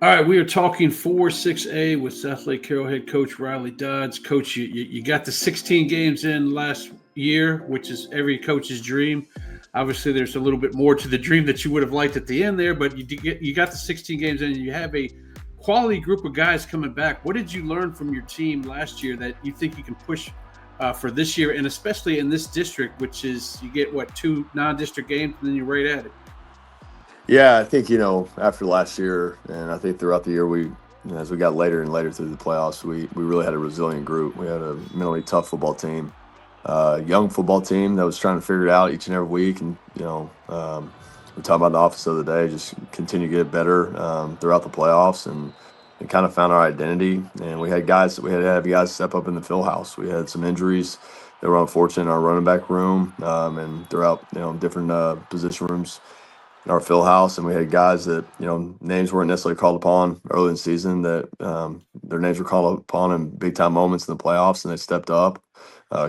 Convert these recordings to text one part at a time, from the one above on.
All right, we are talking 4-6A with Southlake Carroll head coach Riley Dodds. Coach, you got the 16 games in last year, which is every coach's dream. Obviously, there's a little bit more to the dream that you would have liked at the end there, but you got the 16 games in, and you have a quality group of guys coming back. What did you learn from your team last year that you think you can push for this year, and especially in this district, which is you get what, two non-district games, and then you're right at it. Yeah, I think after last year, and I think throughout the year, as we got later and later through the playoffs, we really had a resilient group. We had a mentally tough football team, young football team that was trying to figure it out each and every week. And we talked about the office the other day, just continue to get better throughout the playoffs, and kind of found our identity. And we had to have guys step up in the field house. We had some injuries that were unfortunate in our running back room, and throughout different position rooms in our field house, and we had guys that names weren't necessarily called upon early in the season that their names were called upon in big time moments in the playoffs, and they stepped up.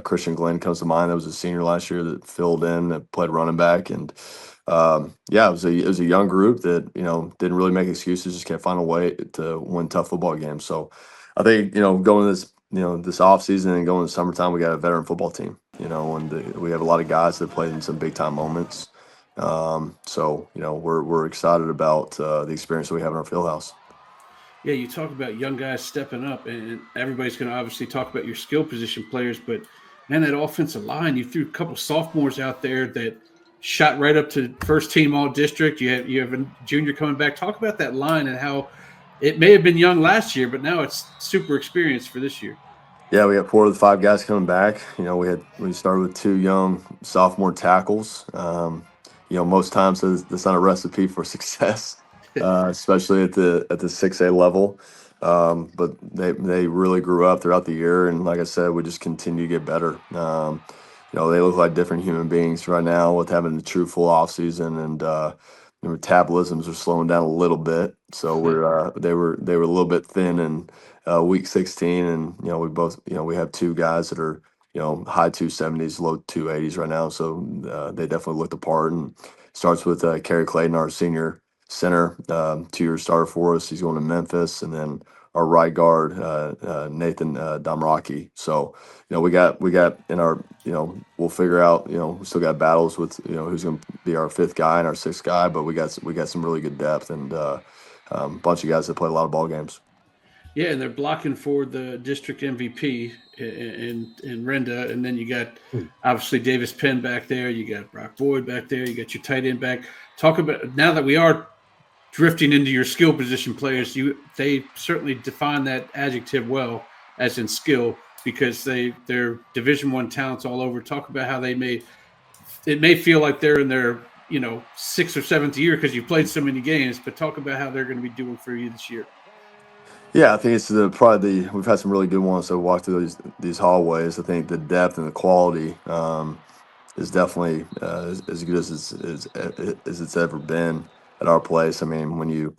Christian Glenn comes to mind. That was a senior last year that filled in, that played running back, and yeah, it was a young group that didn't really make excuses, just can't find a way to win tough football games. So I think going this this off season and going to summertime, we got a veteran football team. And we have a lot of guys that played in some big time moments. So we're excited about the experience that we have in our field house. Yeah, you talk about young guys stepping up, and everybody's going to obviously talk about your skill position players, but man, that offensive line, you threw a couple sophomores out there that shot right up to first team all district. You have a junior coming back. Talk about that line and how it may have been young last year, but now it's super experienced for this year. Yeah, we got 4 of the 5 guys coming back. We started with 2 young sophomore tackles. Most times that's not a recipe for success, especially at the 6A level. But they really grew up throughout the year, and like I said, we just continue to get better. They look like different human beings right now with having the true full off season, and their metabolisms are slowing down a little bit. So they were a little bit thin in week 16, and we have 2 guys that are high 270s, low 280s right now. So they definitely look the part, and starts with Kerry Clayton, our senior center, 2-year starter for us. He's going to Memphis, and then our right guard Nathan Damraki. So we got in our we'll figure out we still got battles with who's going to be our 5th guy and our 6th guy, but we got some really good depth, and bunch of guys that play a lot of ball games. Yeah, and they're blocking for the district MVP in Renda, and then you got obviously Davis Penn back there. You got Brock Boyd back there. You got your tight end back. Talk about now that we are drifting into your skill position players. They certainly define that adjective well, as in skill, because they're Division I talents all over. Talk about how it may feel like they're in their 6th or 7th year because you played so many games, but talk about how they're going to be doing for you this year. Yeah, I think it's probably we've had some really good ones that walk through these hallways. I think the depth and the quality is definitely as good as it's ever been at our place. I mean, when you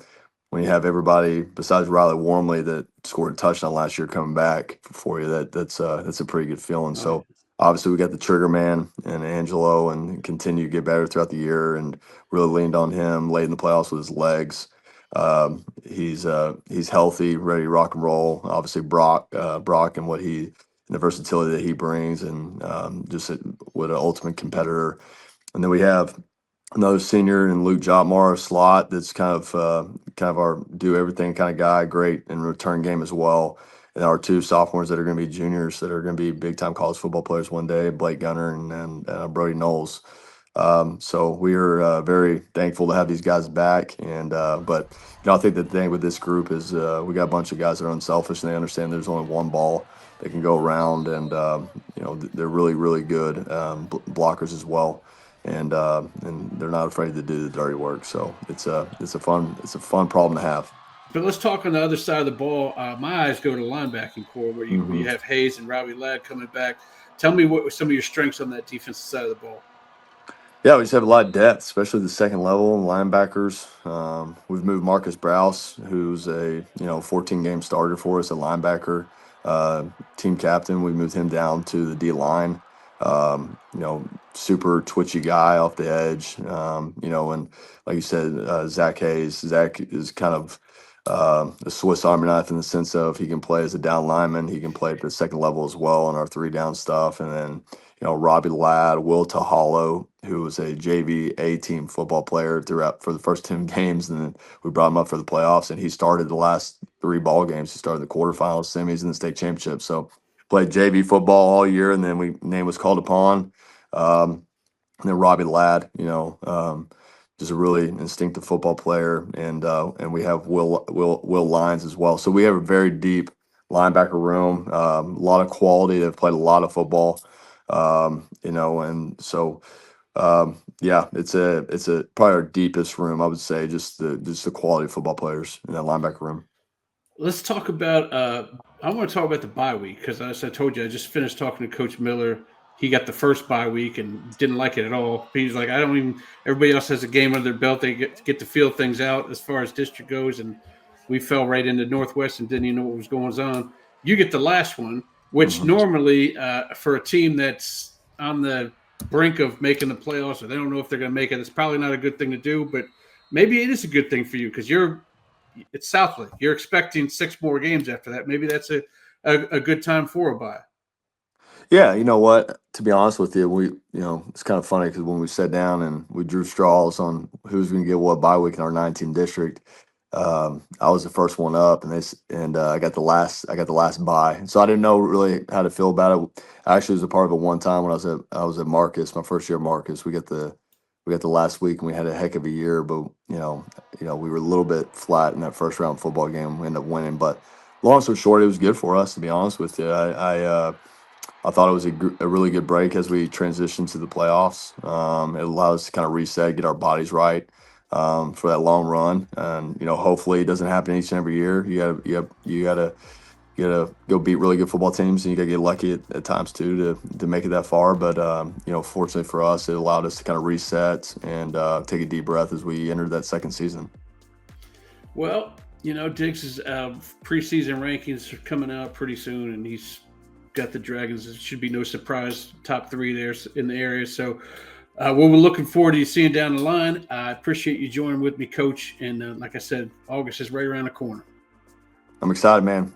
have everybody besides Riley Warmley that scored a touchdown last year coming back for you, that's a pretty good feeling. Oh, So obviously we got the trigger man and Angelo, and continue to get better throughout the year, and really leaned on him late in the playoffs with his legs. He's healthy, ready to rock and roll. Obviously Brock and the versatility that he brings, and what an ultimate competitor. And then we have another senior in Luke Jotmar, slot, that's kind of our do everything kind of guy, great in return game as well. And our 2 sophomores that are going to be juniors that are going to be big time college football players one day, Blake Gunner and Brody Knowles. So we are very thankful to have these guys back. And but I think the thing with this group is we got a bunch of guys that are unselfish, and they understand there's only one ball that can go around, and they're really really good blockers as well, and they're not afraid to do the dirty work. So it's a fun problem to have. but let's talk on the other side of the ball. My eyes go to the linebacking core where you have Hayes and Robbie Ladd coming back. Tell me what were some of your strengths on that defensive side of the ball. Yeah, we just have a lot of depth, especially the second level linebackers. We've moved Marcus Browse, who's a 14 game starter for us, a linebacker, uh, team captain. We moved him down to the D line. Super twitchy guy off the edge. And like you said, Zach Hayes. Zach is kind of a Swiss Army knife in the sense of he can play as a down lineman. He can play at the second level as well on our 3 down stuff. And then, Robbie Ladd, Will Tahalo, who was a JV A-team football player throughout for the first 10 games. And then we brought him up for the playoffs, and he started the last 3 ball games. He started the quarterfinals, semis, and the state championship. So played JV football all year, and then name was called upon. And then Robbie Ladd, just a really instinctive football player, and we have Will Lyons as well. So we have a very deep linebacker room, a lot of quality. They've played a lot of football, and so yeah, it's probably our deepest room, I would say, just the quality of football players in that linebacker room. Let's talk about. I want to talk about the bye week because, as I told you, I just finished talking to Coach Miller. He got the first bye week and didn't like it at all. He's like, I don't even. Everybody else has a game under their belt. They get to feel things out as far as district goes, and we fell right into Northwest and didn't even know what was going on. You get the last one, which Mhm. normally for a team that's on the brink of making the playoffs, or they don't know if they're going to make it, it's probably not a good thing to do. But maybe it is a good thing for you because it's Southlake. You're expecting 6 more games after that. Maybe that's a good time for a bye. Yeah, you know what? To be honest with you, it's kind of funny because when we sat down and we drew straws on who's going to get what bye week in our 9-team district, I was the first one up, and I got the last bye, so I didn't know really how to feel about it. I actually was a part of it one time when I was at Marcus, my first year at Marcus. We got the last week, and we had a heck of a year, but we were a little bit flat in that first round football game. We ended up winning, but long story short, it was good for us. To be honest with you, I thought it was a really good break as we transitioned to the playoffs. It allowed us to kind of reset, get our bodies right for that long run, and hopefully it doesn't happen each and every year. You gotta go beat really good football teams, and you gotta get lucky at times too to make it that far. But fortunately for us, it allowed us to kind of reset and take a deep breath as we entered that second season. Well, Diggs' preseason rankings are coming out pretty soon, and he's got the Dragons. It should be no surprise, top 3 there in the area. So we're looking forward to you seeing down the line. I appreciate you joining with me, Coach. And like I said, August is right around the corner. I'm excited, man.